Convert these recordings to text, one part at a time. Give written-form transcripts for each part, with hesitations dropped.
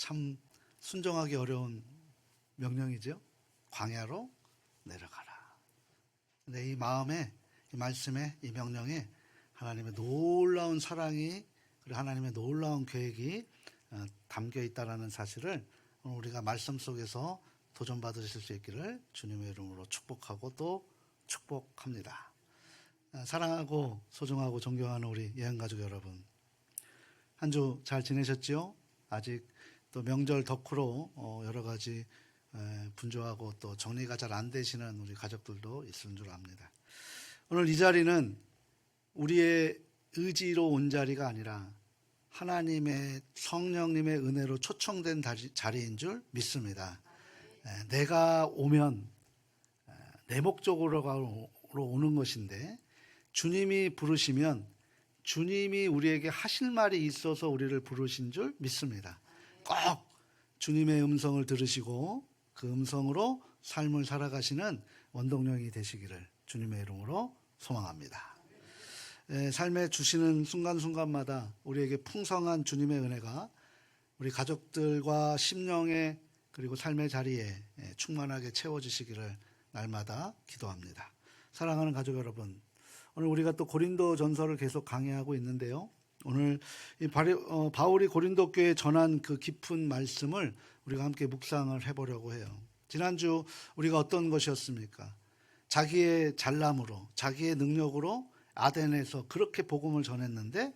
참 순종하기 어려운 명령이죠. 광야로 내려가라. 근데 이 마음에, 이 말씀에, 이 명령에 하나님의 놀라운 사랑이, 그리고 하나님의 놀라운 계획이 담겨 있다는 사실을 오늘 우리가 말씀 속에서 도전받으실 수 있기를 주님의 이름으로 축복하고 또 축복합니다. 사랑하고 소중하고 존경하는 우리 예언가족 여러분, 한 주 잘 지내셨지요? 아직 또 명절 덕후로 여러 가지 분주하고 또 정리가 잘 안 되시는 우리 가족들도 있을 줄 압니다. 오늘 이 자리는 우리의 의지로 온 자리가 아니라 하나님의 성령님의 은혜로 초청된 자리인 줄 믿습니다. 내가 오면 내 목적으로 오는 것인데, 주님이 부르시면 주님이 우리에게 하실 말이 있어서 우리를 부르신 줄 믿습니다. 꼭 주님의 음성을 들으시고 그 음성으로 삶을 살아가시는 원동력이 되시기를 주님의 이름으로 소망합니다. 삶에 주시는 순간순간마다 우리에게 풍성한 주님의 은혜가 우리 가족들과 심령의 그리고 삶의 자리에 충만하게 채워지시기를 날마다 기도합니다. 사랑하는 가족 여러분, 오늘 우리가 또 고린도 전서를 계속 강의하고 있는데요. 오늘 바울이 고린도 교회에 전한 그 깊은 말씀을 우리가 함께 묵상을 해보려고 해요. 지난주 우리가 어떤 것이었습니까? 자기의 잘남으로, 자기의 능력으로 아덴에서 그렇게 복음을 전했는데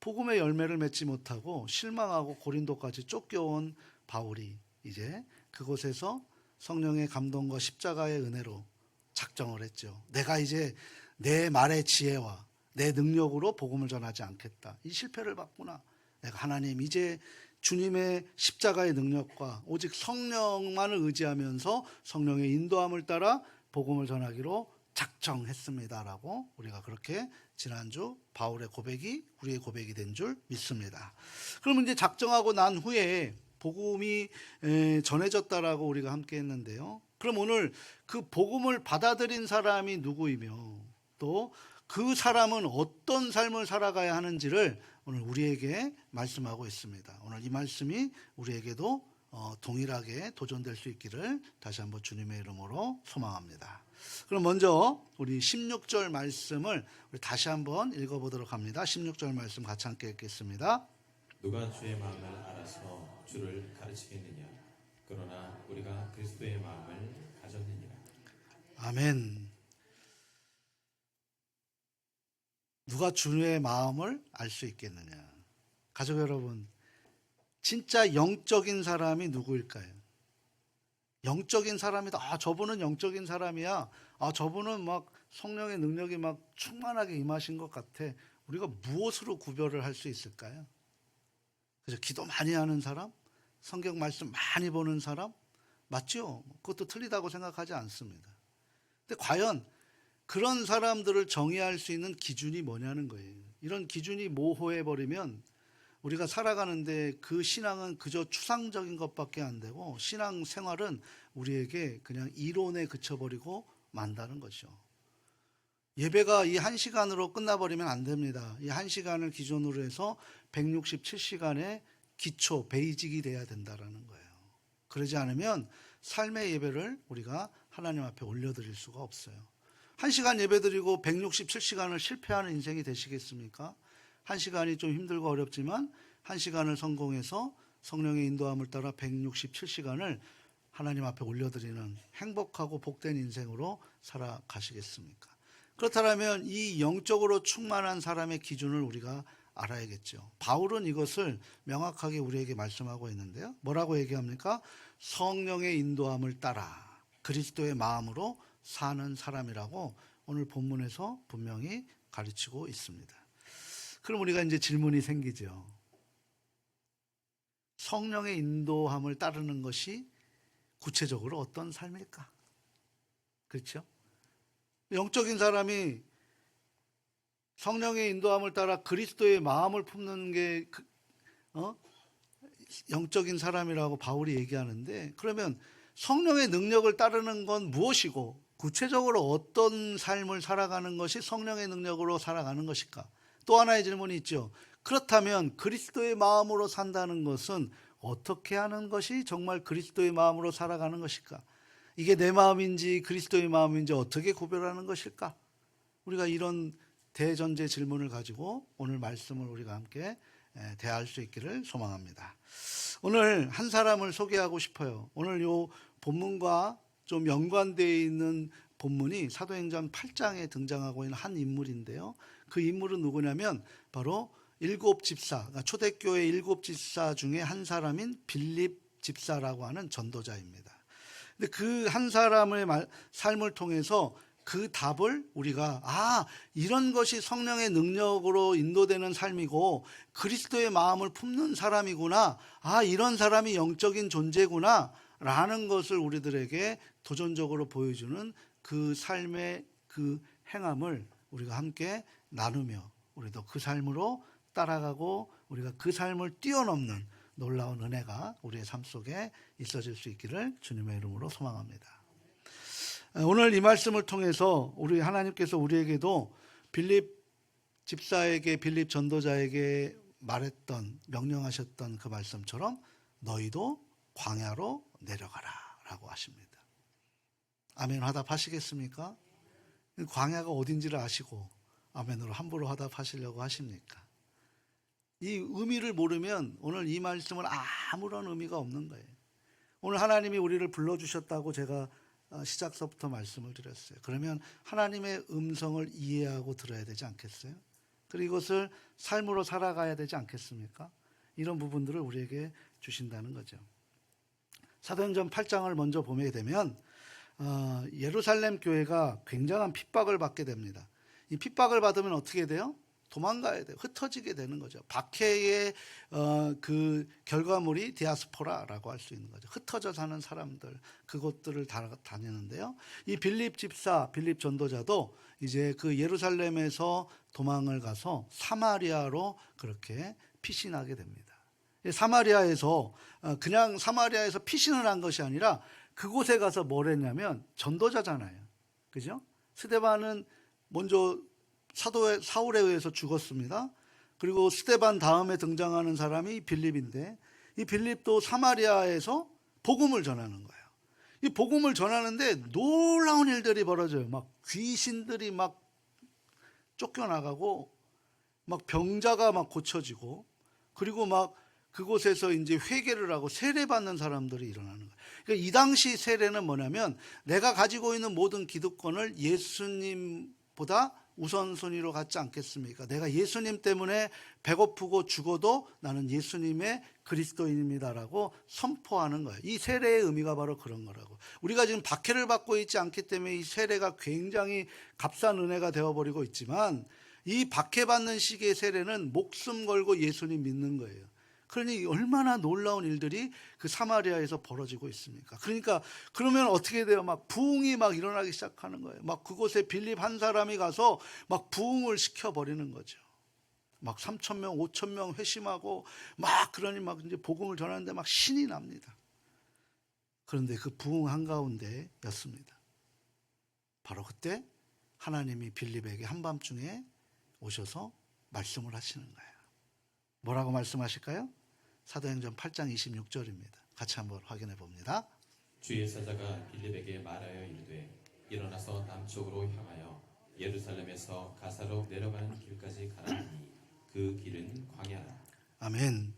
복음의 열매를 맺지 못하고 실망하고 고린도까지 쫓겨온 바울이 이제 그곳에서 성령의 감동과 십자가의 은혜로 작정을 했죠. 내가 이제 내 말의 지혜와 내 능력으로 복음을 전하지 않겠다. 이 실패를 봤구나. 내가 하나님 이제 주님의 십자가의 능력과 오직 성령만을 의지하면서 성령의 인도함을 따라 복음을 전하기로 작정했습니다라고 우리가 그렇게 지난주 바울의 고백이 우리의 고백이 된 줄 믿습니다. 그러면 이제 작정하고 난 후에 복음이 전해졌다라고 우리가 함께 했는데요. 그럼 오늘 그 복음을 받아들인 사람이 누구이며 또 그 사람은 어떤 삶을 살아가야 하는지를 오늘 우리에게 말씀하고 있습니다. 오늘 이 말씀이 우리에게도 동일하게 도전될 수 있기를 다시 한번 주님의 이름으로 소망합니다. 그럼 먼저 우리 16절 말씀을 우리 다시 한번 읽어보도록 합니다. 16절 말씀 같이 함께 읽겠습니다. 누가 주의 마음을 알아서 주를 가르치겠느냐? 그러나 우리가 그리스도의 마음을 가졌느니라. 아멘. 누가 주의 마음을 알 수 있겠느냐? 가족 여러분, 진짜 영적인 사람이 누구일까요? 영적인 사람이다. 저분은 영적인 사람이야. 저분은 막 성령의 능력이 막 충만하게 임하신 것 같아. 우리가 무엇으로 구별을 할 수 있을까요? 그죠? 기도 많이 하는 사람? 성경 말씀 많이 보는 사람? 맞죠? 그것도 틀리다고 생각하지 않습니다. 근데 과연 그런 사람들을 정의할 수 있는 기준이 뭐냐는 거예요. 이런 기준이 모호해버리면 우리가 살아가는데 그 신앙은 그저 추상적인 것밖에 안 되고 신앙 생활은 우리에게 그냥 이론에 그쳐버리고 만다는 거죠. 예배가 이 1시간으로 끝나버리면 안 됩니다. 이 1시간을 기준으로 해서 167시간의 기초, 베이직이 돼야 된다는 거예요. 그러지 않으면 삶의 예배를 우리가 하나님 앞에 올려드릴 수가 없어요. 1시간 예배드리고 167시간을 실패하는 인생이 되시겠습니까? 1시간이 좀 힘들고 어렵지만 1시간을 성공해서 성령의 인도함을 따라 167시간을 하나님 앞에 올려드리는 행복하고 복된 인생으로 살아가시겠습니까? 그렇다면 이 영적으로 충만한 사람의 기준을 우리가 알아야겠죠. 바울은 이것을 명확하게 우리에게 말씀하고 있는데요. 뭐라고 얘기합니까? 성령의 인도함을 따라 그리스도의 마음으로 사는 사람이라고 오늘 본문에서 분명히 가르치고 있습니다. 그럼 우리가 이제 질문이 생기죠. 성령의 인도함을 따르는 것이 구체적으로 어떤 삶일까? 그렇죠? 영적인 사람이 성령의 인도함을 따라 그리스도의 마음을 품는 게 영적인 사람이라고 바울이 얘기하는데, 그러면 성령의 능력을 따르는 건 무엇이고 구체적으로 어떤 삶을 살아가는 것이 성령의 능력으로 살아가는 것일까? 또 하나의 질문이 있죠. 그렇다면 그리스도의 마음으로 산다는 것은 어떻게 하는 것이 정말 그리스도의 마음으로 살아가는 것일까? 이게 내 마음인지 그리스도의 마음인지 어떻게 구별하는 것일까? 우리가 이런 대전제 질문을 가지고 오늘 말씀을 우리가 함께 대할 수 있기를 소망합니다. 오늘 한 사람을 소개하고 싶어요. 오늘 요 본문과 좀 연관되어 있는 본문이 사도행전 8장에 등장하고 있는 한 인물인데요. 그 인물은 누구냐면 바로 일곱 집사, 그러니까 초대교회 일곱 집사 중에 한 사람인 빌립 집사라고 하는 전도자입니다. 근데 그 한 사람의 삶을 통해서 그 답을 우리가 이런 것이 성령의 능력으로 인도되는 삶이고 그리스도의 마음을 품는 사람이구나, 이런 사람이 영적인 존재구나 라는 것을 우리들에게 도전적으로 보여주는 그 삶의 그 행함을 우리가 함께 나누며 우리도 그 삶으로 따라가고 우리가 그 삶을 뛰어넘는 놀라운 은혜가 우리의 삶 속에 있어질 수 있기를 주님의 이름으로 소망합니다. 오늘 이 말씀을 통해서 우리 하나님께서 우리에게도 빌립 집사에게, 빌립 전도자에게 말했던, 명령하셨던 그 말씀처럼 너희도 광야로 내려가라 라고 하십니다. 아멘 화답하시겠습니까? 광야가 어딘지를 아시고 아멘으로 함부로 화답하시려고 하십니까? 이 의미를 모르면 오늘 이 말씀은 아무런 의미가 없는 거예요. 오늘 하나님이 우리를 불러주셨다고 제가 시작서부터 말씀을 드렸어요. 그러면 하나님의 음성을 이해하고 들어야 되지 않겠어요? 그리고 이것을 삶으로 살아가야 되지 않겠습니까? 이런 부분들을 우리에게 주신다는 거죠. 사도행전 8장을 먼저 보게 되면 예루살렘 교회가 굉장한 핍박을 받게 됩니다. 이 핍박을 받으면 어떻게 돼요? 도망가야 돼요. 흩어지게 되는 거죠. 박해의 그 결과물이 디아스포라라고 할 수 있는 거죠. 흩어져 사는 사람들, 그곳들을 다니는데요. 이 빌립 집사, 빌립 전도자도 이제 그 예루살렘에서 도망을 가서 사마리아로 그렇게 피신하게 됩니다. 사마리아에서 그냥 사마리아에서 피신을 한 것이 아니라 그곳에 가서 뭘 했냐면 전도자잖아요. 그죠? 스데반은 먼저 사울에 의해서 죽었습니다. 그리고 스데반 다음에 등장하는 사람이 빌립인데 이 빌립도 사마리아에서 복음을 전하는 거예요. 이 복음을 전하는데 놀라운 일들이 벌어져요. 막 귀신들이 막 쫓겨나가고 막 병자가 막 고쳐지고 그리고 막 그곳에서 이제 회개를 하고 세례받는 사람들이 일어나는 거예요. 그러니까 이 당시 세례는 뭐냐면 내가 가지고 있는 모든 기득권을 예수님보다 우선순위로 갖지 않겠습니까? 내가 예수님 때문에 배고프고 죽어도 나는 예수님의 그리스도인입니다라고 선포하는 거예요. 이 세례의 의미가 바로 그런 거라고. 우리가 지금 박해를 받고 있지 않기 때문에 이 세례가 굉장히 값싼 은혜가 되어버리고 있지만 이 박해받는 시기의 세례는 목숨 걸고 예수님 믿는 거예요. 그러니 얼마나 놀라운 일들이 그 사마리아에서 벌어지고 있습니까? 그러니까 그러면 어떻게 돼요? 막 부흥이 막 일어나기 시작하는 거예요. 막 그곳에 빌립 한 사람이 가서 막 부흥을 시켜버리는 거죠. 막 3,000명, 5,000명 회심하고 막 그러니 막 이제 복음을 전하는데 막 신이 납니다. 그런데 그 부흥 한가운데였습니다. 바로 그때 하나님이 빌립에게 한밤중에 오셔서 말씀을 하시는 거예요. 뭐라고 말씀하실까요? 사도행전 8장 26절입니다. 같이 한번 확인해 봅니다. 주의 사자가 빌립에게 말하여 이르되 일어나서 남쪽으로 향하여 예루살렘에서 가사로 내려가는 길까지 가라 하니 그 길은 광야라. 아멘.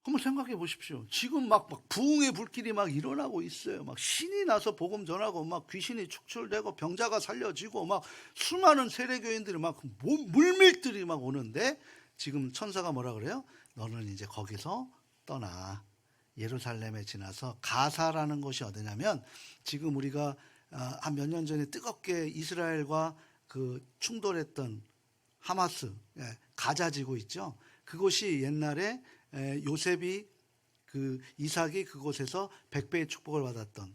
한번 생각해 보십시오. 지금 막 부흥의 불길이 막 일어나고 있어요. 막 신이 나서 복음 전하고 막 귀신이 축출되고 병자가 살려지고 막 수많은 세례교인들이 막 물밀들이 막 오는데 지금 천사가 뭐라 그래요? 너는 이제 거기서 떠나 예루살렘에 지나서 가사라는 곳이 어디냐면 지금 우리가 한 몇 년 전에 뜨겁게 이스라엘과 그 충돌했던 하마스 가자지구 있죠. 그곳이 옛날에 요셉이 그 이삭이 그곳에서 100배의 축복을 받았던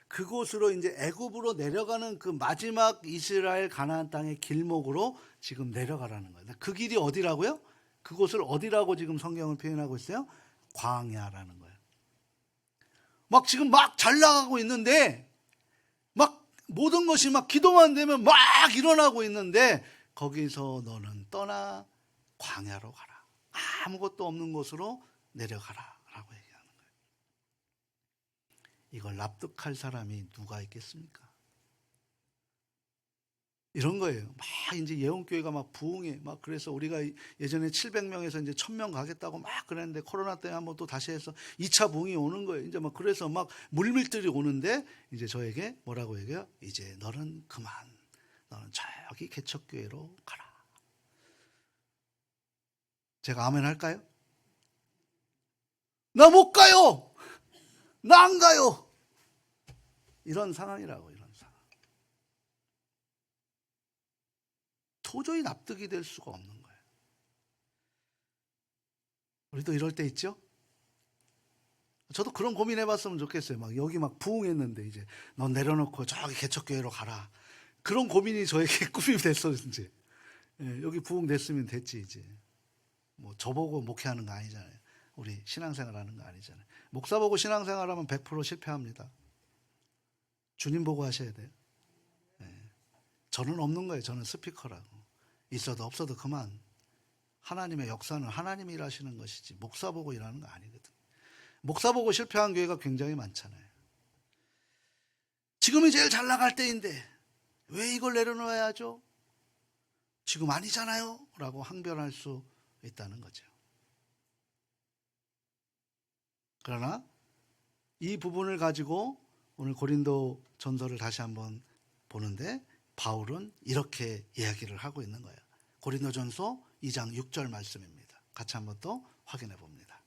그곳으로 이제 애굽으로 내려가는 그 마지막 이스라엘 가나안 땅의 길목으로 지금 내려가라는 거예요. 그 길이 어디라고요? 그곳을 어디라고 지금 성경을 표현하고 있어요? 광야라는 거예요. 막 지금 막 잘 나가고 있는데 막 모든 것이 막 기도만 되면 막 일어나고 있는데 거기서 너는 떠나 광야로 가라. 아무것도 없는 곳으로 내려가라 라고 얘기하는 거예요. 이걸 납득할 사람이 누가 있겠습니까? 이런 거예요. 막 이제 예원교회가 막 부흥해. 막 그래서 우리가 예전에 700명에서 이제 1000명 가겠다고 막 그랬는데 코로나 때문에 한번 또 다시 해서 2차 부흥이 오는 거예요. 이제 막 그래서 막 물밀들이 오는데 이제 저에게 뭐라고 얘기해요? 이제 너는 그만. 너는 저기 개척교회로 가라. 제가 아멘 할까요? 나 못 가요. 나 안 가요. 이런 상황이라고. 도저히 납득이 될 수가 없는 거예요. 우리도 이럴 때 있죠? 저도 그런 고민해봤으면 좋겠어요. 막 여기 막 부흥했는데 이제 넌 내려놓고 저기 개척교회로 가라. 그런 고민이 저에게 꿈이 됐어 이제. 여기 부흥됐으면 됐지 이제. 뭐 저보고 목회하는 거 아니잖아요. 우리 신앙생활하는 거 아니잖아요. 목사 보고 신앙생활하면 100% 실패합니다. 주님 보고 하셔야 돼요. 저는 없는 거예요. 저는 스피커라고. 있어도 없어도 그만. 하나님의 역사는 하나님이 일하시는 것이지 목사 보고 일하는 거 아니거든. 목사 보고 실패한 교회가 굉장히 많잖아요. 지금이 제일 잘 나갈 때인데 왜 이걸 내려놓아야 하죠? 지금 아니잖아요 라고 항변할 수 있다는 거죠. 그러나 이 부분을 가지고 오늘 고린도 전서를 다시 한번 보는데 바울은 이렇게 이야기를 하고 있는 거예요. 고린도전서 2장 6절 말씀입니다. 같이 한번 또 확인해 봅니다.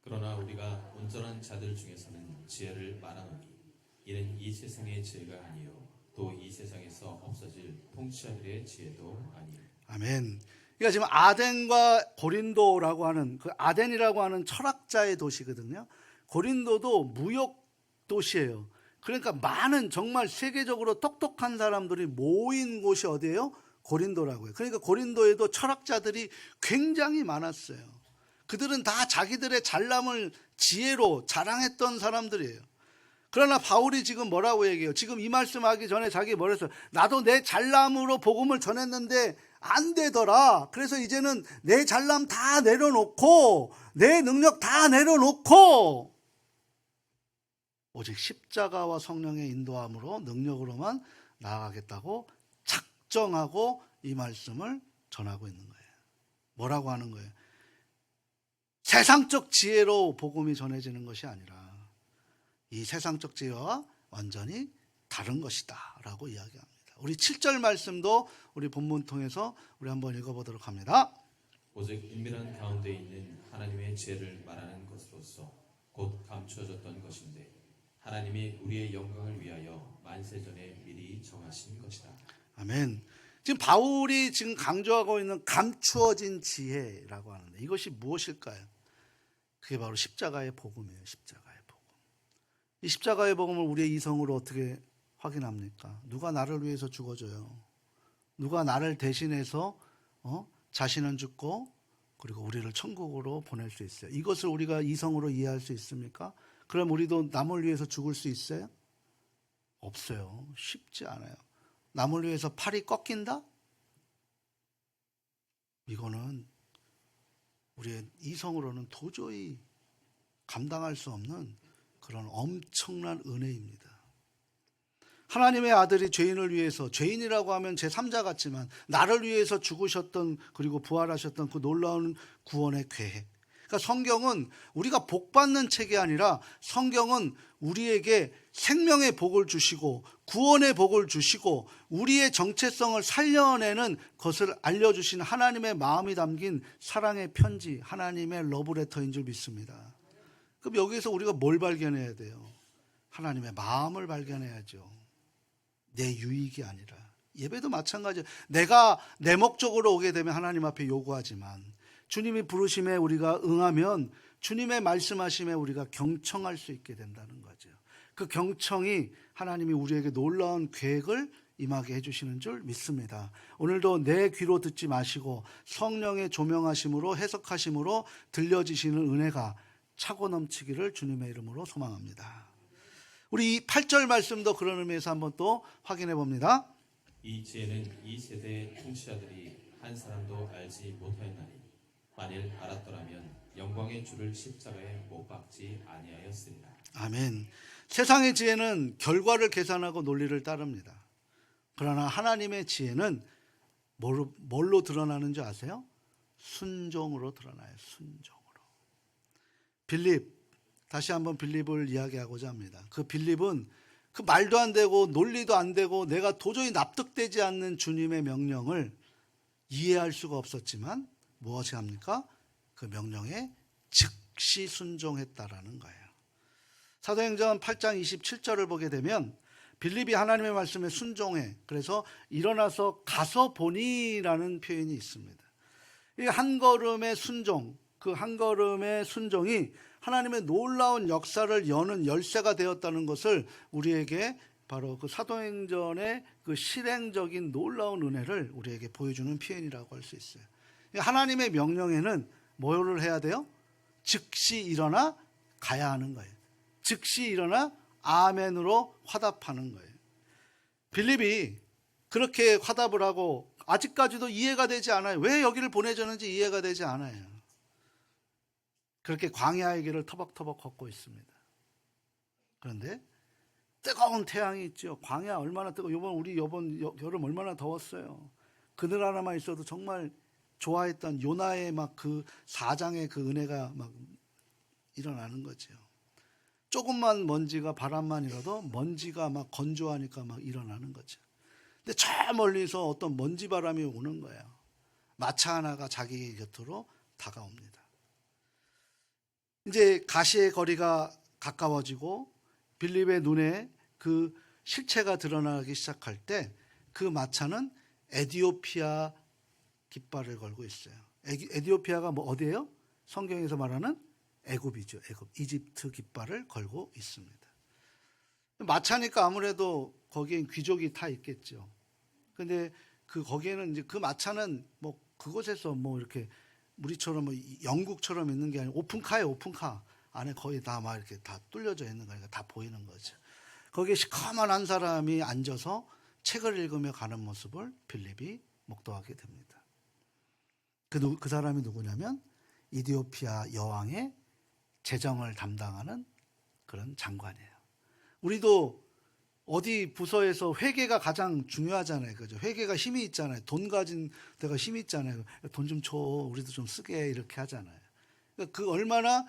그러나 우리가 온전한 자들 중에서는 지혜를 말하노니 이는 이 세상의 지혜가 아니요 또 이 세상에서 없어질 통치자들의 지혜도 아니요. 아멘. 그러니까 지금 아덴과 고린도라고 하는 그 아덴이라고 하는 철학자의 도시거든요. 고린도도 무역 도시예요. 그러니까 많은 정말 세계적으로 똑똑한 사람들이 모인 곳이 어디예요? 고린도라고요. 그러니까 고린도에도 철학자들이 굉장히 많았어요. 그들은 다 자기들의 잘남을 지혜로 자랑했던 사람들이에요. 그러나 바울이 지금 뭐라고 얘기해요? 지금 이 말씀하기 전에 자기 뭐랬어요? 나도 내 잘남으로 복음을 전했는데 안 되더라. 그래서 이제는 내 잘남 다 내려놓고 내 능력 다 내려놓고 오직 십자가와 성령의 인도함으로 능력으로만 나아가겠다고 작정하고 이 말씀을 전하고 있는 거예요. 뭐라고 하는 거예요? 세상적 지혜로 복음이 전해지는 것이 아니라 이 세상적 지혜와 완전히 다른 것이다 라고 이야기합니다. 우리 7절 말씀도 우리 본문 통해서 우리 한번 읽어보도록 합니다. 오직 은밀한 가운데 있는 하나님의 지혜를 말하는 것으로서 곧 감추어졌던 것인데 하나님이 우리의 영광을 위하여 만세전에 미리 정하신 것이다. 아멘. 지금 바울이 지금 강조하고 있는 감추어진 지혜라고 하는데 이것이 무엇일까요? 그게 바로 십자가의 복음이에요. 십자가의 복음. 이 십자가의 복음을 우리의 이성으로 어떻게 확인합니까? 누가 나를 위해서 죽어줘요? 누가 나를 대신해서 자신은 죽고 그리고 우리를 천국으로 보낼 수 있어요. 이것을 우리가 이성으로 이해할 수 있습니까? 그럼 우리도 남을 위해서 죽을 수 있어요? 없어요. 쉽지 않아요. 남을 위해서 팔이 꺾인다? 이거는 우리의 이성으로는 도저히 감당할 수 없는 그런 엄청난 은혜입니다. 하나님의 아들이 죄인을 위해서, 죄인이라고 하면 제3자 같지만 나를 위해서 죽으셨던 그리고 부활하셨던 그 놀라운 구원의 계획. 그러니까 성경은 우리가 복 받는 책이 아니라 성경은 우리에게 생명의 복을 주시고 구원의 복을 주시고 우리의 정체성을 살려내는 것을 알려주신 하나님의 마음이 담긴 사랑의 편지, 하나님의 러브레터인 줄 믿습니다. 그럼 여기에서 우리가 뭘 발견해야 돼요? 하나님의 마음을 발견해야죠. 내 유익이 아니라. 예배도 마찬가지예요. 내가 내 목적으로 오게 되면 하나님 앞에 요구하지만 주님이 부르심에 우리가 응하면 주님의 말씀하심에 우리가 경청할 수 있게 된다는 거죠. 그 경청이 하나님이 우리에게 놀라운 계획을 임하게 해주시는 줄 믿습니다. 오늘도 내 귀로 듣지 마시고 성령의 조명하심으로 해석하심으로 들려지시는 은혜가 차고 넘치기를 주님의 이름으로 소망합니다. 우리 8절 말씀도 그런 의미에서 한번 또 확인해 봅니다. 이 지혜는 이 세대의 통치자들이 한 사람도 알지 못하였나니 만일 알았더라면 영광의 주를 십자가에 못 박지 아니하였으리라. 아멘. 세상의 지혜는 결과를 계산하고 논리를 따릅니다. 그러나 하나님의 지혜는 뭘로 드러나는 줄 아세요? 순종으로 드러나요. 순종으로. 빌립, 다시 한번 빌립을 이야기하고자 합니다. 그 빌립은 그 말도 안 되고 논리도 안 되고 내가 도저히 납득되지 않는 주님의 명령을 이해할 수가 없었지만 무엇이 합니까? 그 명령에 즉시 순종했다라는 거예요. 사도행전 8장 27절을 보게 되면 빌립이 하나님의 말씀에 순종해. 그래서 일어나서 가서 보니라는 표현이 있습니다. 이 한 걸음의 순종, 그 한 걸음의 순종이 하나님의 놀라운 역사를 여는 열쇠가 되었다는 것을 우리에게 바로 그 사도행전의 그 실행적인 놀라운 은혜를 우리에게 보여주는 표현이라고 할 수 있어요. 하나님의 명령에는 뭐를 해야 돼요? 즉시 일어나 가야 하는 거예요. 즉시 일어나 아멘으로 화답하는 거예요. 빌립이 그렇게 화답을 하고 아직까지도 이해가 되지 않아요. 왜 여기를 보내줬는지 이해가 되지 않아요. 그렇게 광야의 길을 터벅터벅 걷고 있습니다. 그런데 뜨거운 태양이 있죠. 광야 얼마나 뜨거워. 이번 여름 얼마나 더웠어요. 그늘 하나만 있어도 정말 좋아했던 요나의 막 그 사장의 그 은혜가 막 일어나는 거죠. 조금만 먼지가 바람만 일어도 먼지가 막 건조하니까 막 일어나는 거죠. 근데 저 멀리서 어떤 먼지 바람이 오는 거예요. 마차 하나가 자기 곁으로 다가옵니다. 이제 가시의 거리가 가까워지고 빌립의 눈에 그 실체가 드러나기 시작할 때 그 마차는 에디오피아 깃발을 걸고 있어요. 에디오피아가 뭐 어디예요? 성경에서 말하는 애굽이죠. 애굽, 이집트 깃발을 걸고 있습니다. 마차니까 아무래도 거기엔 귀족이 타 있겠죠. 근데 거기에는 이제 그 마차는 뭐 그곳에서 뭐 이렇게 우리처럼 뭐 영국처럼 있는 게 아니고 오픈카예요. 오픈카 안에 거의 다 막 이렇게 다 뚫려져 있는 거니까 다 보이는 거죠. 거기에 시커먼 한 사람이 앉아서 책을 읽으며 가는 모습을 빌립이 목도하게 됩니다. 그 사람이 누구냐면 이디오피아 여왕의 재정을 담당하는 그런 장관이에요. 우리도 어디 부서에서 회계가 가장 중요하잖아요. 그죠? 회계가 힘이 있잖아요. 돈 가진 데가 힘이 있잖아요. 돈 좀 줘. 우리도 좀 쓰게 이렇게 하잖아요. 그 얼마나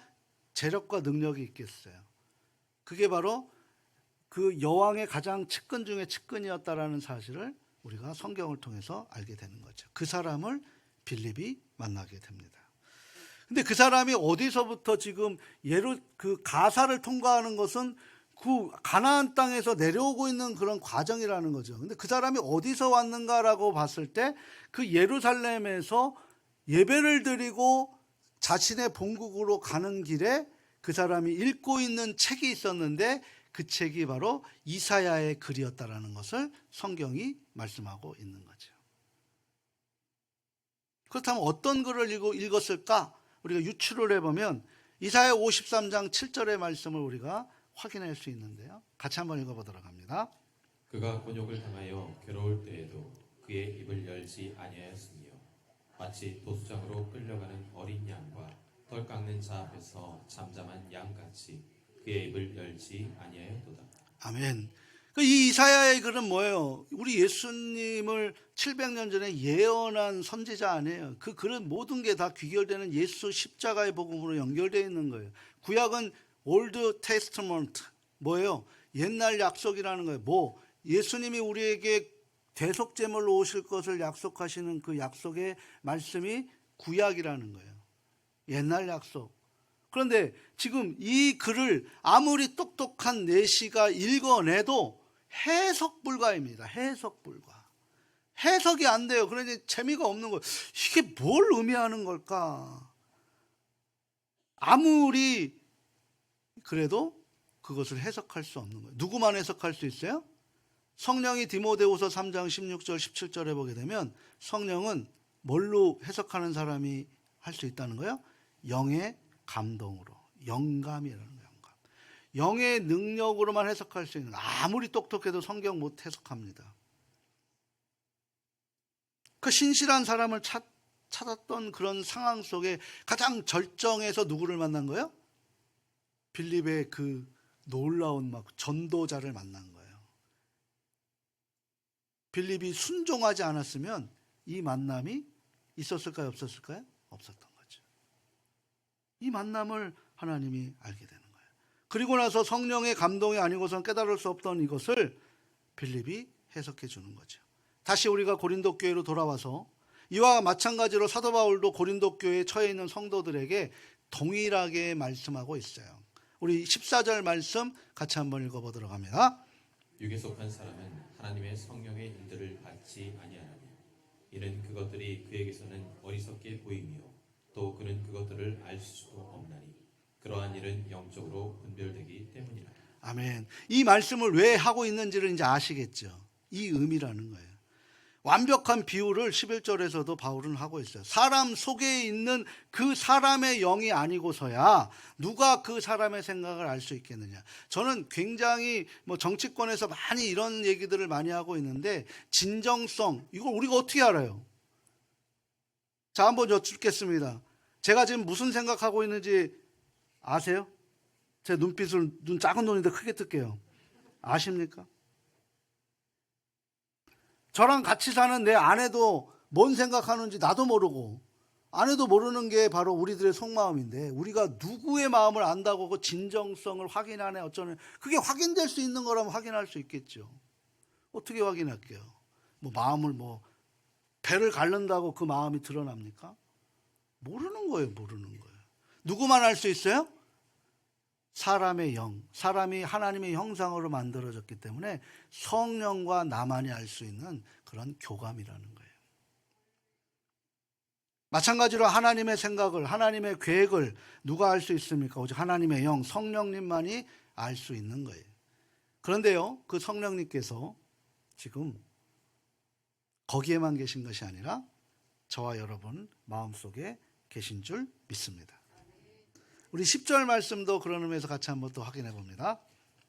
재력과 능력이 있겠어요. 그게 바로 그 여왕의 가장 측근 중에 측근이었다라는 사실을 우리가 성경을 통해서 알게 되는 거죠. 그 사람을 빌립이 만나게 됩니다. 근데 그 사람이 어디서부터 지금 그 가사를 통과하는 것은 그 가나안 땅에서 내려오고 있는 그런 과정이라는 거죠. 근데 그 사람이 어디서 왔는가라고 봤을 때 그 예루살렘에서 예배를 드리고 자신의 본국으로 가는 길에 그 사람이 읽고 있는 책이 있었는데 그 책이 바로 이사야의 글이었다라는 것을 성경이 말씀하고 있는 거죠. 그렇다면 어떤 글을 읽었을까? 우리가 유추를 해보면 이사야 53장 7절의 말씀을 우리가 확인할 수 있는데요. 같이 한번 읽어보도록 합니다. 그가 곤욕을 당하여 괴로울 때에도 그의 입을 열지 아니하였으며 마치 도수장으로 끌려가는 어린 양과 덜 깎는 자 앞에서 잠잠한 양같이 그의 입을 열지 아니하였도다. 아멘. 이 이사야의 글은 뭐예요? 우리 예수님을 700년 전에 예언한 선지자 아니에요. 그 글은 모든 게 다 귀결되는 예수 십자가의 복음으로 연결되어 있는 거예요. 구약은 올드 테스트먼트 뭐예요? 옛날 약속이라는 거예요. 뭐 예수님이 우리에게 대속제물로 오실 것을 약속하시는 그 약속의 말씀이 구약이라는 거예요. 옛날 약속. 그런데 지금 이 글을 아무리 똑똑한 내시가 읽어내도 해석 불가입니다. 해석 불가. 해석이 안 돼요. 그러니 재미가 없는 거예요. 이게 뭘 의미하는 걸까? 아무리 그래도 그것을 해석할 수 없는 거예요. 누구만 해석할 수 있어요? 성령이 디모데후서 3장 16절 17절에 보게 되면 성령은 뭘로 해석하는 사람이 할 수 있다는 거예요? 영의 감동으로. 영감이라는 거예요. 영감. 영의 능력으로만 해석할 수 있는, 아무리 똑똑해도 성경 못 해석합니다. 그 신실한 사람을 찾았던 그런 상황 속에 가장 절정에서 누구를 만난 거예요? 빌립의 그 놀라운 막 전도자를 만난 거예요. 빌립이 순종하지 않았으면 이 만남이 있었을까요? 없었을까요? 없었던 거죠. 이 만남을 하나님이 알게 되는 거예요. 그리고 나서 성령의 감동이 아니고선 깨달을 수 없던 이것을 빌립이 해석해 주는 거죠. 다시 우리가 고린도 교회로 돌아와서 이와 마찬가지로 사도 바울도 고린도 교회에 처해 있는 성도들에게 동일하게 말씀하고 있어요. 우리 14절 말씀 같이 한번 읽어보도록 합니다. 육에 속한 사람은 하나님의 성령의 일들을 받지 아니하나니 이는 그것들이 그에게서는 어리석게 보이며 또 그는 그것들을 알 수도 없나니 그러한 일은 영적으로 분별되기 때문이라. 아멘. 이 말씀을 왜 하고 있는지를 이제 아시겠죠. 이 의미라는 거예요. 완벽한 비유를 11절에서도 바울은 하고 있어요. 사람 속에 있는 그 사람의 영이 아니고서야 누가 그 사람의 생각을 알 수 있겠느냐. 저는 굉장히 정치권에서 많이 이런 얘기들을 많이 하고 있는데 진정성, 이걸 우리가 어떻게 알아요? 자, 한번 여쭙겠습니다. 제가 지금 무슨 생각하고 있는지 아세요? 제 눈빛을, 눈 작은 눈인데 크게 뜰게요. 아십니까? 저랑 같이 사는 내 아내도 뭔 생각하는지 나도 모르고 아내도 모르는 게 바로 우리들의 속마음인데 우리가 누구의 마음을 안다고 그 진정성을 확인하네 어쩌네, 그게 확인될 수 있는 거라면 확인할 수 있겠죠. 어떻게 확인할게요? 마음을 배를 가른다고 그 마음이 드러납니까? 모르는 거예요. 모르는 거예요. 누구만 알 수 있어요? 사람의 영, 사람이 하나님의 형상으로 만들어졌기 때문에 성령과 나만이 알 수 있는 그런 교감이라는 거예요. 마찬가지로 하나님의 생각을, 하나님의 계획을 누가 알 수 있습니까? 오직 하나님의 영, 성령님만이 알 수 있는 거예요. 그런데요, 그 성령님께서 지금 거기에만 계신 것이 아니라 저와 여러분 마음속에 계신 줄 믿습니다. 우리 10절 말씀도 그런 의미에서 같이 한번 또 확인해 봅니다.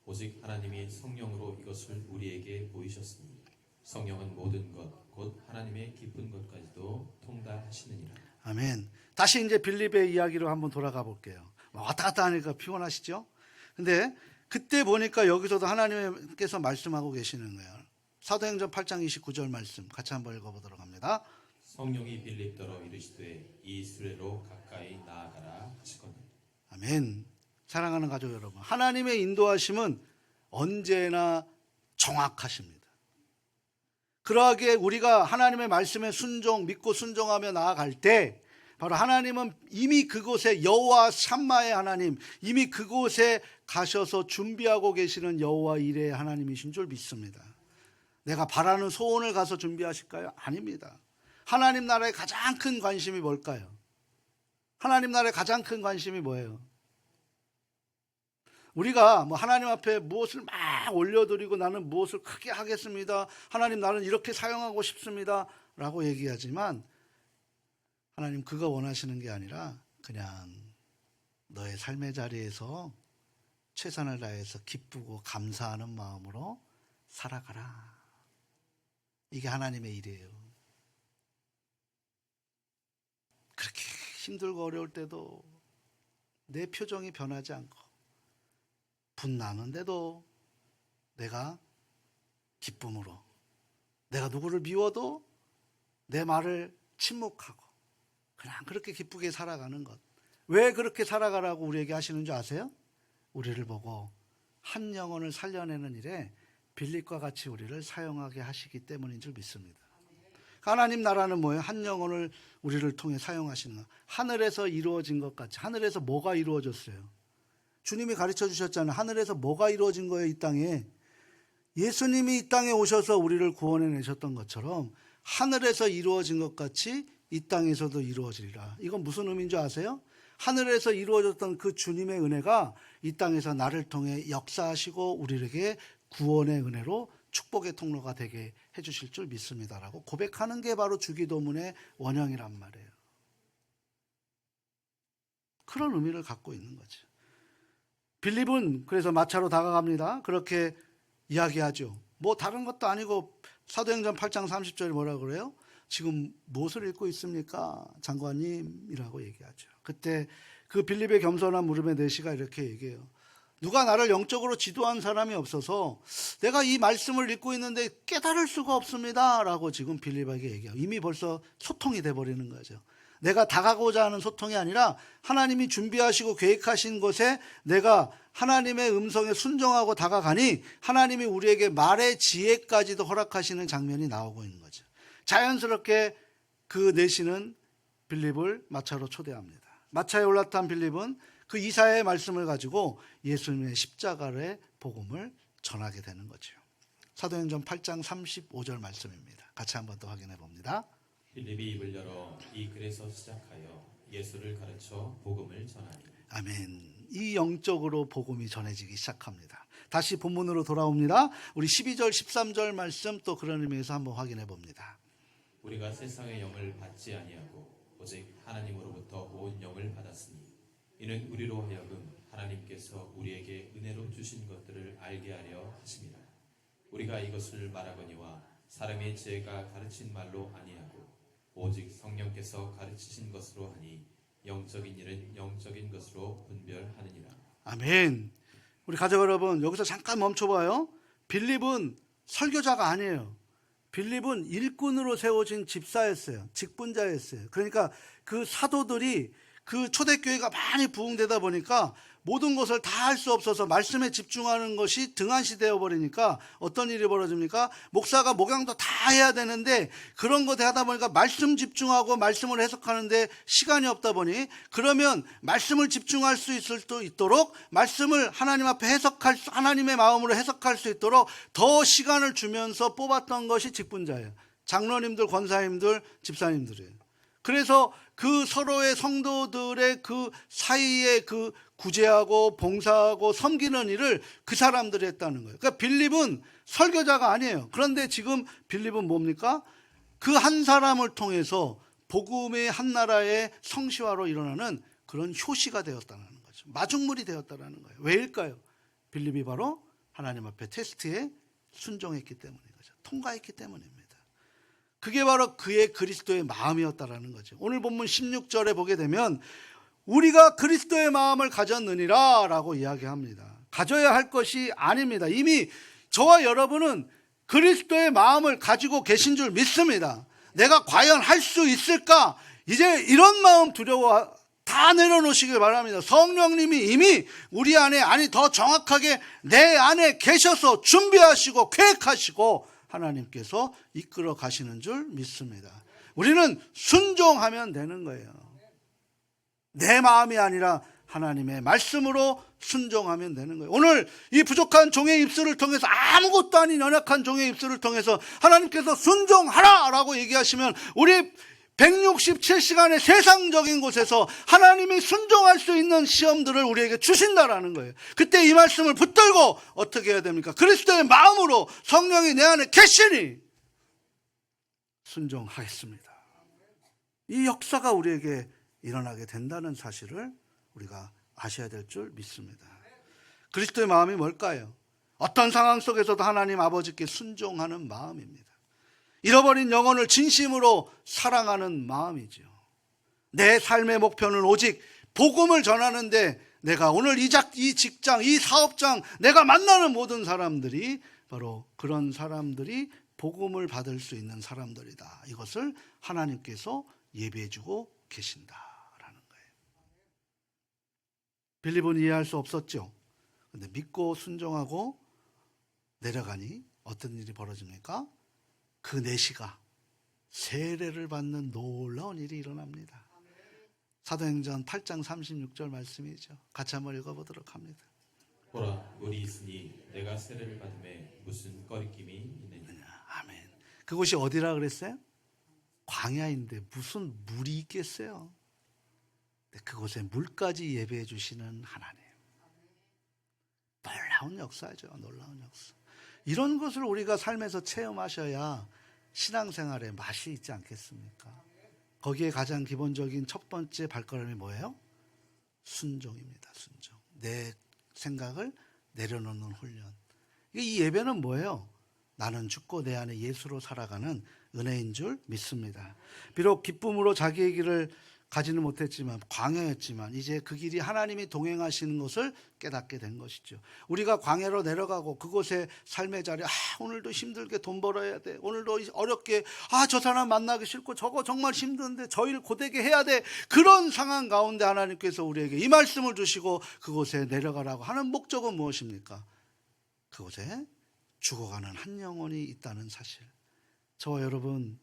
오직 하나님이 성령으로 이것을 우리에게 보이셨으니 성령은 모든 것 곧 하나님의 깊은 것까지도 통달하시느니라. 아멘. 다시 이제 빌립의 이야기로 한번 돌아가 볼게요. 왔다 갔다 하니까 피곤하시죠? 근데 그때 보니까 여기서도 하나님께서 말씀하고 계시는 거예요. 사도행전 8장 29절 말씀 같이 한번 읽어보도록 합니다. 성령이 빌립더러 이르시되 이 수레로 가까이 나아가라 하시거늘. 아멘. 사랑하는 가족 여러분, 하나님의 인도하심은 언제나 정확하십니다. 그러하기에 우리가 하나님의 말씀에 믿고 순종하며 나아갈 때 바로 하나님은 이미 그곳에 여호와 샴마의 하나님, 이미 그곳에 가셔서 준비하고 계시는 여호와 이레의 하나님이신 줄 믿습니다. 내가 바라는 소원을 가서 준비하실까요? 아닙니다. 하나님 나라의 가장 큰 관심이 뭘까요? 하나님 나라의 가장 큰 관심이 뭐예요? 우리가 하나님 앞에 무엇을 막 올려드리고 나는 무엇을 크게 하겠습니다. 하나님 나는 이렇게 사용하고 싶습니다. 라고 얘기하지만 하나님 그거 원하시는 게 아니라 그냥 너의 삶의 자리에서 최선을 다해서 기쁘고 감사하는 마음으로 살아가라. 이게 하나님의 일이에요. 그렇게 힘들고 어려울 때도 내 표정이 변하지 않고 분나는데도 내가 기쁨으로, 내가 누구를 미워도 내 말을 침묵하고 그냥 그렇게 기쁘게 살아가는 것. 왜 그렇게 살아가라고 우리에게 하시는 줄 아세요? 우리를 보고 한 영혼을 살려내는 일에 빌립과 같이 우리를 사용하게 하시기 때문인 줄 믿습니다. 하나님 나라는 뭐예요? 한 영혼을 우리를 통해 사용하시는 것. 하늘에서 이루어진 것 같이. 하늘에서 뭐가 이루어졌어요? 주님이 가르쳐 주셨잖아요. 하늘에서 뭐가 이루어진 거예요, 이 땅에? 예수님이 이 땅에 오셔서 우리를 구원해 내셨던 것처럼 하늘에서 이루어진 것 같이 이 땅에서도 이루어지리라. 이건 무슨 의미인 줄 아세요? 하늘에서 이루어졌던 그 주님의 은혜가 이 땅에서 나를 통해 역사하시고 우리에게 구원의 은혜로 축복의 통로가 되게 해주실 줄 믿습니다라고 고백하는 게 바로 주기도문의 원형이란 말이에요. 그런 의미를 갖고 있는 거죠. 빌립은 그래서 마차로 다가갑니다. 그렇게 이야기하죠. 다른 것도 아니고 사도행전 8장 30절에 뭐라고 그래요? 지금 무엇을 읽고 있습니까? 장관님이라고 얘기하죠. 그때 그 빌립의 겸손한 물음에 내시가 이렇게 얘기해요. 누가 나를 영적으로 지도한 사람이 없어서 내가 이 말씀을 읽고 있는데 깨달을 수가 없습니다 라고 지금 빌립에게 얘기해요. 이미 벌써 소통이 돼버리는 거죠. 내가 다가고자 하는 소통이 아니라 하나님이 준비하시고 계획하신 것에 내가 하나님의 음성에 순종하고 다가가니 하나님이 우리에게 말의 지혜까지도 허락하시는 장면이 나오고 있는 거죠. 자연스럽게 그 내시는 빌립을 마차로 초대합니다. 마차에 올라탄 빌립은 그 이사야의 말씀을 가지고 예수님의 십자가의 복음을 전하게 되는 거죠. 사도행전 8장 35절 말씀입니다. 같이 한번 더 확인해 봅니다. 빌립이 입을 열어 이 글에서 시작하여 예수를 가르쳐 복음을 전하니. 아멘. 이 영적으로 복음이 전해지기 시작합니다. 다시 본문으로 돌아옵니다. 우리 12절 13절 말씀 또 그런 의미에서 한번 확인해 봅니다. 우리가 세상의 영을 받지 아니하고 오직 하나님으로부터 온 영을 받았으니 이는 우리로 하여금 하나님께서 우리에게 은혜로 주신 것들을 알게 하려 하심이라. 우리가 이것을 말하거니와 사람의 지혜가 가르친 말로 아니하고 오직 성령께서 가르치신 것으로 하니 영적인 일은 영적인 것으로 분별하느니라. 아멘. 우리 가족 여러분, 여기서 잠깐 멈춰봐요. 빌립은 설교자가 아니에요. 빌립은 일꾼으로 세워진 집사였어요. 직분자였어요. 그러니까 그 사도들이 그 초대교회가 많이 부흥되다 보니까 모든 것을 다 할 수 없어서 말씀에 집중하는 것이 등한시되어 버리니까 어떤 일이 벌어집니까? 목사가 목양도 다 해야 되는데 그런 거 하다 보니까 말씀 집중하고 말씀을 해석하는데 시간이 없다 보니 그러면 말씀을 집중할 수 있도록 말씀을 하나님 앞에 하나님의 마음으로 해석할 수 있도록 더 시간을 주면서 뽑았던 것이 직분자예요. 장로님들, 권사님들, 집사님들이에요. 그래서 그 서로의 성도들의 그 사이에 그 구제하고 봉사하고 섬기는 일을 그 사람들이 했다는 거예요. 그러니까 빌립은 설교자가 아니에요. 그런데 지금 빌립은 뭡니까? 그 한 사람을 통해서 복음의 한 나라의 성시화로 일어나는 그런 효시가 되었다는 거죠. 마중물이 되었다는 거예요. 왜일까요? 빌립이 바로 하나님 앞에 테스트에 순종했기 때문인 거죠. 통과했기 때문입니다. 그게 바로 그의 그리스도의 마음이었다라는 거죠. 오늘 본문 16절에 보게 되면 우리가 그리스도의 마음을 가졌느니라 라고 이야기합니다. 가져야 할 것이 아닙니다. 이미 저와 여러분은 그리스도의 마음을 가지고 계신 줄 믿습니다. 내가 과연 할 수 있을까? 이제 이런 마음 두려워 다 내려놓으시길 바랍니다. 성령님이 이미 우리 안에, 아니 더 정확하게 내 안에 계셔서 준비하시고 계획하시고 하나님께서 이끌어 가시는 줄 믿습니다. 우리는 순종하면 되는 거예요. 내 마음이 아니라 하나님의 말씀으로 순종하면 되는 거예요. 오늘 이 부족한 종의 입술을 통해서, 아무것도 아닌 연약한 종의 입술을 통해서 하나님께서 순종하라 라고 얘기하시면 우리 167시간의 세상적인 곳에서 하나님이 순종할 수 있는 시험들을 우리에게 주신다라는 거예요. 그때 이 말씀을 붙들고 어떻게 해야 됩니까? 그리스도의 마음으로 성령이 내 안에 계시니 순종하겠습니다. 이 역사가 우리에게 일어나게 된다는 사실을 우리가 아셔야 될 줄 믿습니다. 그리스도의 마음이 뭘까요? 어떤 상황 속에서도 하나님 아버지께 순종하는 마음입니다. 잃어버린 영혼을 진심으로 사랑하는 마음이죠. 내 삶의 목표는 오직 복음을 전하는데 내가 오늘 이 직장, 이 사업장, 내가 만나는 모든 사람들이 바로 그런 사람들이 복음을 받을 수 있는 사람들이다. 이것을 하나님께서 예배해주고 계신다라는 거예요. 빌립은 이해할 수 없었죠. 근데 믿고 순종하고 내려가니 어떤 일이 벌어집니까? 그 내시가 세례를 받는 놀라운 일이 일어납니다. 사도행전 8장 36절 말씀이죠. 같이 한번 읽어보도록 합니다. 보라, 물이 있으니 내가 세례를 받음에 무슨 꺼리낌이 있느냐. 아멘. 그곳이 어디라 그랬어요? 광야인데 무슨 물이 있겠어요? 그곳에 물까지 예배해 주시는 하나님. 놀라운 역사죠. 놀라운 역사. 이런 것을 우리가 삶에서 체험하셔야 신앙생활에 맛이 있지 않겠습니까? 거기에 가장 기본적인 첫 번째 발걸음이 뭐예요? 순종입니다. 순종. 내 생각을 내려놓는 훈련. 이 예배는 뭐예요? 나는 죽고 내 안에 예수로 살아가는 은혜인 줄 믿습니다. 비록 기쁨으로 자기의 길을 가지는 못했지만 광야였지만 이제 그 길이 하나님이 동행하시는 것을 깨닫게 된 것이죠. 우리가 광야로 내려가고 그곳에 삶의 자리, 오늘도 힘들게 돈 벌어야 돼, 오늘도 어렵게 저 사람 만나기 싫고 저거 정말 힘든데 저 일 고되게 해야 돼, 그런 상황 가운데 하나님께서 우리에게 이 말씀을 주시고 그곳에 내려가라고 하는 목적은 무엇입니까? 그곳에 죽어가는 한 영혼이 있다는 사실. 저와 여러분,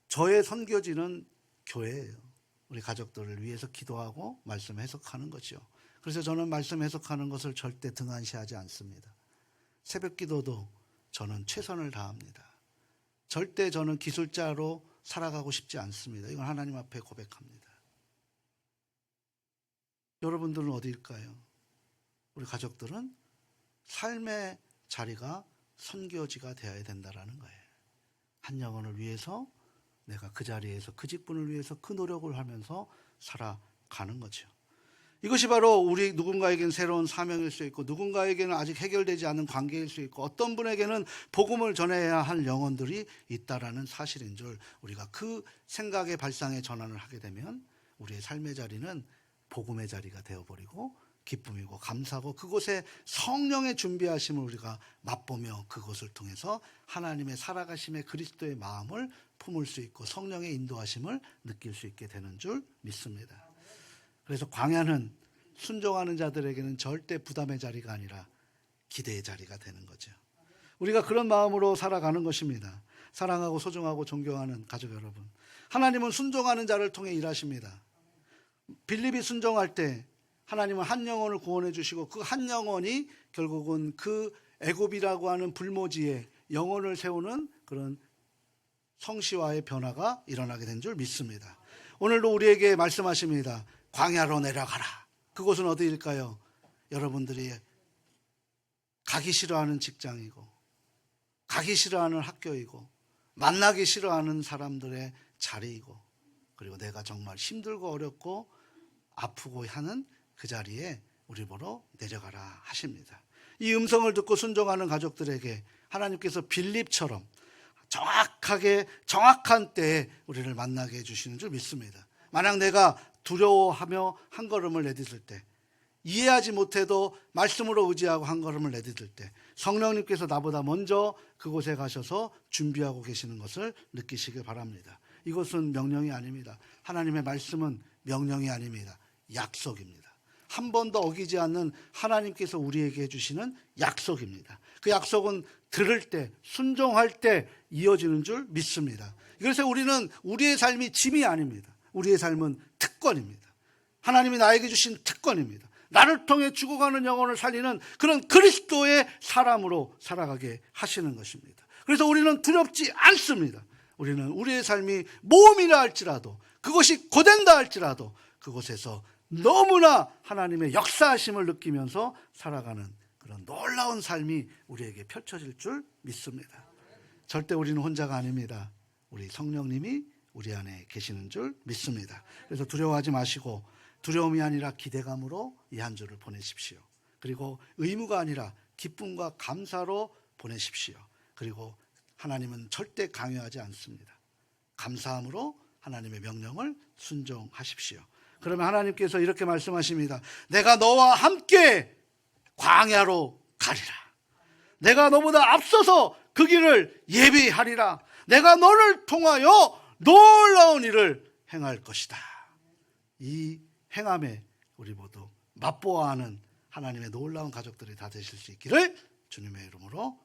저의 선교지는 교회예요. 우리 가족들을 위해서 기도하고 말씀 해석하는 거죠. 그래서 저는 말씀 해석하는 것을 절대 등한시하지 않습니다. 새벽 기도도 저는 최선을 다합니다. 절대 저는 기술자로 살아가고 싶지 않습니다. 이건 하나님 앞에 고백합니다. 여러분들은 어디일까요? 우리 가족들은 삶의 자리가 선교지가 되어야 된다는 거예요. 한 영혼을 위해서 내가 그 자리에서 그 직분을 위해서 그 노력을 하면서 살아가는 거죠. 이것이 바로 우리 누군가에게는 새로운 사명일 수 있고, 누군가에게는 아직 해결되지 않은 관계일 수 있고, 어떤 분에게는 복음을 전해야 할 영혼들이 있다라는 사실인 줄, 우리가 그 생각의 발상의 전환을 하게 되면 우리의 삶의 자리는 복음의 자리가 되어버리고 기쁨이고 감사고, 그곳에 성령의 준비하심을 우리가 맛보며 그것을 통해서 하나님의 살아가심의 그리스도의 마음을 품을 수 있고 성령의 인도하심을 느낄 수 있게 되는 줄 믿습니다. 그래서 광야는 순종하는 자들에게는 절대 부담의 자리가 아니라 기대의 자리가 되는 거죠. 우리가 그런 마음으로 살아가는 것입니다. 사랑하고 소중하고 존경하는 가족 여러분, 하나님은 순종하는 자를 통해 일하십니다. 빌립이 순종할 때 하나님은 한 영혼을 구원해 주시고, 그 한 영혼이 결국은 그 애굽이라고 하는 불모지에 영혼을 세우는 그런 성시와의 변화가 일어나게 된 줄 믿습니다. 오늘도 우리에게 말씀하십니다. 광야로 내려가라. 그곳은 어디일까요? 여러분들이 가기 싫어하는 직장이고, 가기 싫어하는 학교이고, 만나기 싫어하는 사람들의 자리이고, 그리고 내가 정말 힘들고 어렵고 아프고 하는 그 자리에 우리 보러 내려가라 하십니다. 이 음성을 듣고 순종하는 가족들에게 하나님께서 빌립처럼 정확하게 정확한 때에 우리를 만나게 해주시는 줄 믿습니다. 만약 내가 두려워하며 한 걸음을 내딛을 때, 이해하지 못해도 말씀으로 의지하고 한 걸음을 내딛을 때, 성령님께서 나보다 먼저 그곳에 가셔서 준비하고 계시는 것을 느끼시길 바랍니다. 이것은 명령이 아닙니다. 하나님의 말씀은 명령이 아닙니다. 약속입니다. 한 번도 어기지 않는 하나님께서 우리에게 해주시는 약속입니다. 그 약속은 들을 때, 순종할 때 이어지는 줄 믿습니다. 그래서 우리는 우리의 삶이 짐이 아닙니다. 우리의 삶은 특권입니다. 하나님이 나에게 주신 특권입니다. 나를 통해 죽어가는 영혼을 살리는 그런 그리스도의 사람으로 살아가게 하시는 것입니다. 그래서 우리는 두렵지 않습니다. 우리는 우리의 삶이 모험이라 할지라도, 그것이 고된다 할지라도 그곳에서 너무나 하나님의 역사하심을 느끼면서 살아가는 그런 놀라운 삶이 우리에게 펼쳐질 줄 믿습니다. 절대 우리는 혼자가 아닙니다. 우리 성령님이 우리 안에 계시는 줄 믿습니다. 그래서 두려워하지 마시고 두려움이 아니라 기대감으로 이 한 주를 보내십시오. 그리고 의무가 아니라 기쁨과 감사로 보내십시오. 그리고 하나님은 절대 강요하지 않습니다. 감사함으로 하나님의 명령을 순종하십시오. 그러면 하나님께서 이렇게 말씀하십니다. 내가 너와 함께 광야로 가리라. 내가 너보다 앞서서 그 길을 예비하리라. 내가 너를 통하여 놀라운 일을 행할 것이다. 이 행함에 우리 모두 맛보아하는 하나님의 놀라운 가족들이 다 되실 수 있기를 주님의 이름으로